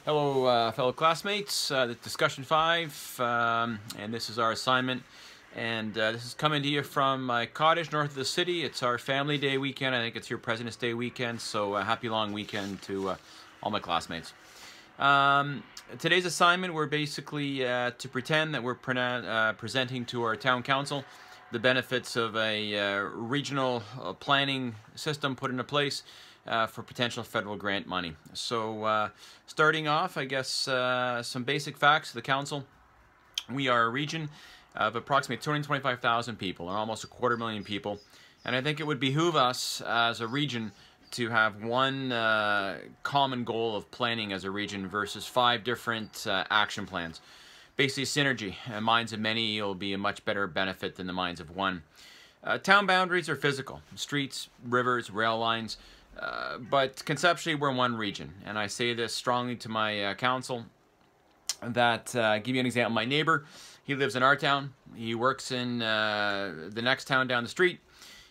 Hello, fellow classmates. Discussion 5, and this is our assignment. And this is coming to you from my cottage north of the city. It's our Family Day weekend. I think it's your President's Day weekend, so happy long weekend to all my classmates. Today's assignment, we're basically to pretend that we're presenting to our town council the benefits of a regional planning system put into place for potential federal grant money. So starting off, I guess some basic facts of the council. We are a region of approximately 225,000 people, or almost 250,000 people, and I think it would behoove us as a region to have one common goal of planning as a region versus 5 different action plans. Basically synergy. Minds of many will be a much better benefit than the minds of one. Town boundaries are physical. Streets, rivers, rail lines. But conceptually, we're one region. And I say this strongly to my council that, give you an example, my neighbor, he lives in our town. He works in the next town down the street.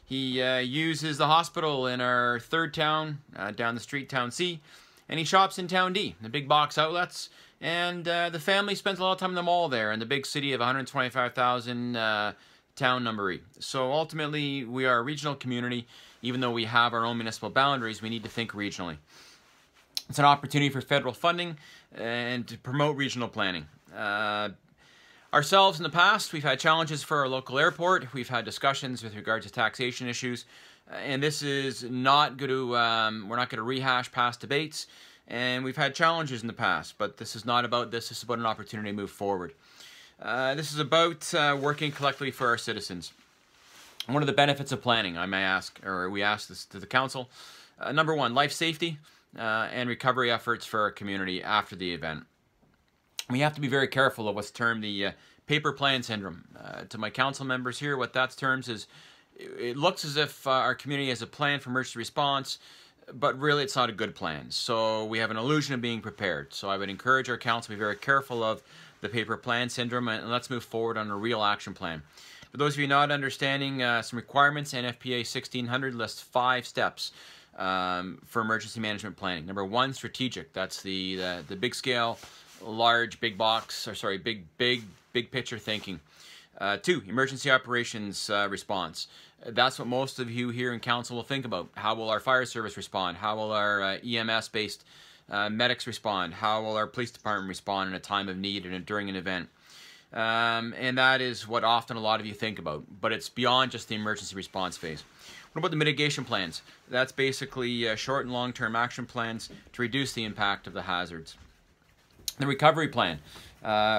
He uses the hospital in our third town, down the street, Town C. And he shops in Town D, the big box outlets. And the family spends a lot of time in the mall there in the big city of 125,000 town number E. So ultimately, we are a regional community. Even though we have our own municipal boundaries, we need to think regionally. It's an opportunity for federal funding and to promote regional planning. Ourselves in the past, we've had challenges for our local airport. We've had discussions with regard to taxation issues. And this is not going to, we're not going to rehash past debates. And we've had challenges in the past, but this is not about this. This is about an opportunity to move forward. This is about working collectively for our citizens. One of the benefits of planning, I may ask, or we ask this to the council. Number 1, life safety and recovery efforts for our community after the event. We have to be very careful of what's termed the paper plan syndrome. To my council members here, what that's termed is, it looks as if our community has a plan for emergency response, but really it's not a good plan. So we have an illusion of being prepared. So I would encourage our council to be very careful of the paper plan syndrome, and let's move forward on a real action plan. For those of you not understanding some requirements, NFPA 1600 lists 5 steps for emergency management planning. Number 1, strategic. That's the big scale, large, big box, or sorry, big picture thinking. 2, emergency operations response. That's what most of you here in council will think about. How will our fire service respond? How will our EMS-based medics respond? How will our police department respond in a time of need and during an event? And that is what often a lot of you think about, but it's beyond just the emergency response phase. What about the mitigation plans? That's basically short and long-term action plans to reduce the impact of the hazards. The recovery plan,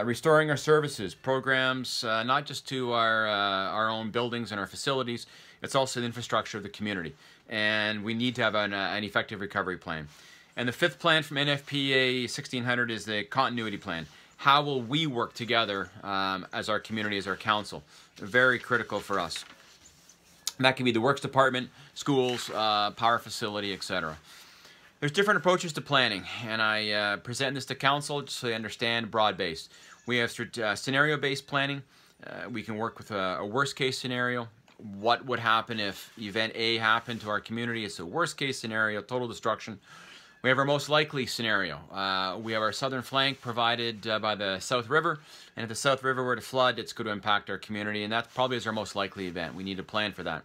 restoring our services, programs, not just to our own buildings and our facilities, it's also the infrastructure of the community. And we need to have an effective recovery plan. And the 5th plan from NFPA 1600 is the continuity plan. How will we work together as our community, as our council? Very critical for us. And that can be the works department, schools, power facility, etc. There's different approaches to planning, and I present this to council just so they understand broad-based. We have scenario-based planning. We can work with a worst-case scenario. What would happen if event A happened to our community? It's a worst-case scenario, total destruction. We have our most likely scenario. We have our southern flank provided by the South River, and if the South River were to flood, it's going to impact our community, and that probably is our most likely event. We need to plan for that.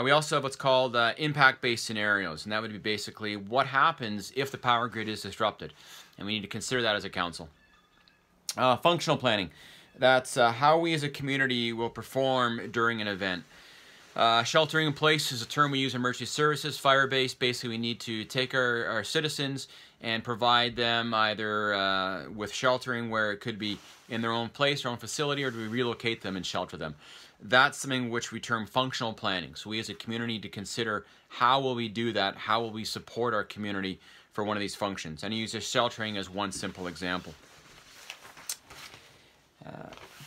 We also have what's called impact-based scenarios, and that would be basically what happens if the power grid is disrupted, and we need to consider that as a council. Functional planning. That's how we as a community will perform during an event. Sheltering in place is a term we use in emergency services, fire-based. Basically, we need to take our citizens and provide them either with sheltering where it could be in their own place, their own facility, or do we relocate them and shelter them? That's something which we term functional planning. So we as a community need to consider how will we do that? How will we support our community for one of these functions? And I use sheltering as one simple example.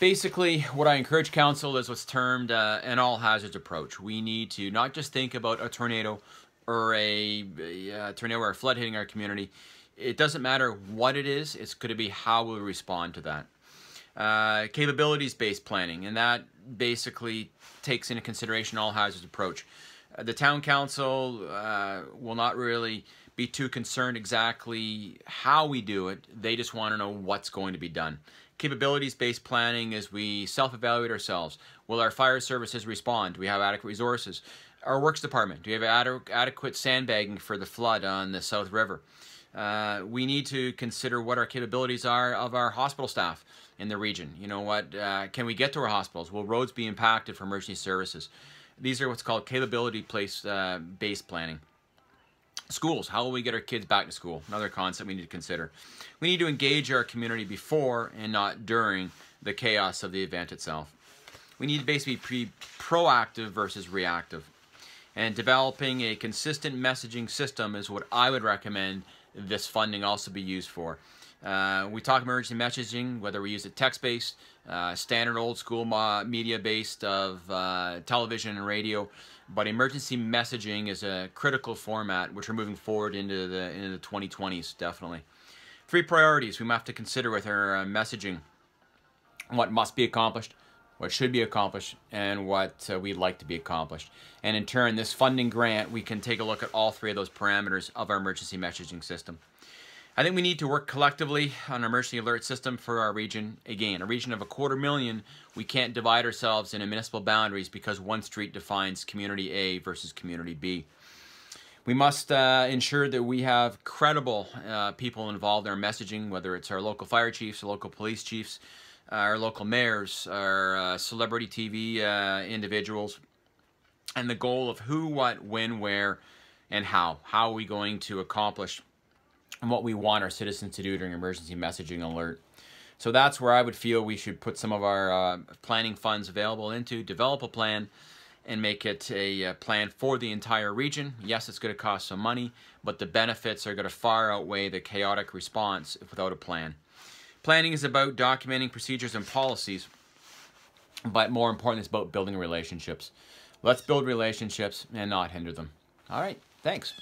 Basically, what I encourage council is what's termed an all-hazards approach. We need to not just think about a tornado or a tornado or a flood hitting our community. It doesn't matter what it is. It's going to be how we respond to that. Capabilities-based planning, and that basically takes into consideration all-hazards approach. The town council will not really be too concerned exactly how we do it. They just want to know what's going to be done. Capabilities-based planning is we self-evaluate ourselves. Will our fire services respond? Do we have adequate resources? Our works department, do we have adequate sandbagging for the flood on the South River? We need to consider what our capabilities are of our hospital staff in the region. You know what, can we get to our hospitals? Will roads be impacted for emergency services? These are what's called capability-based planning. Schools, how will we get our kids back to school? Another concept we need to consider. We need to engage our community before and not during the chaos of the event itself. We need to basically be proactive versus reactive. And developing a consistent messaging system is what I would recommend this funding also be used for. We talk emergency messaging, whether we use it text-based, standard old school media-based of television and radio, but emergency messaging is a critical format which we're moving forward into the 2020s, definitely. 3 priorities we have to consider with our messaging: what must be accomplished, what should be accomplished, and what we'd like to be accomplished. And in turn, this funding grant, we can take a look at all 3 of those parameters of our emergency messaging system. I think we need to work collectively on an emergency alert system for our region. Again, a region of 250,000, we can't divide ourselves into municipal boundaries because one street defines community A versus community B. We must ensure that we have credible people involved in our messaging, whether it's our local fire chiefs, our local police chiefs, our local mayors, our celebrity TV individuals, and the goal of who, what, when, where, and how. How are we going to accomplish what we want our citizens to do during emergency messaging alert? So that's where I would feel we should put some of our planning funds available into, develop a plan, and make it a plan for the entire region. Yes, it's going to cost some money, but the benefits are going to far outweigh the chaotic response without a plan. Planning is about documenting procedures and policies, but more importantly, it's about building relationships. Let's build relationships and not hinder them. All right, thanks.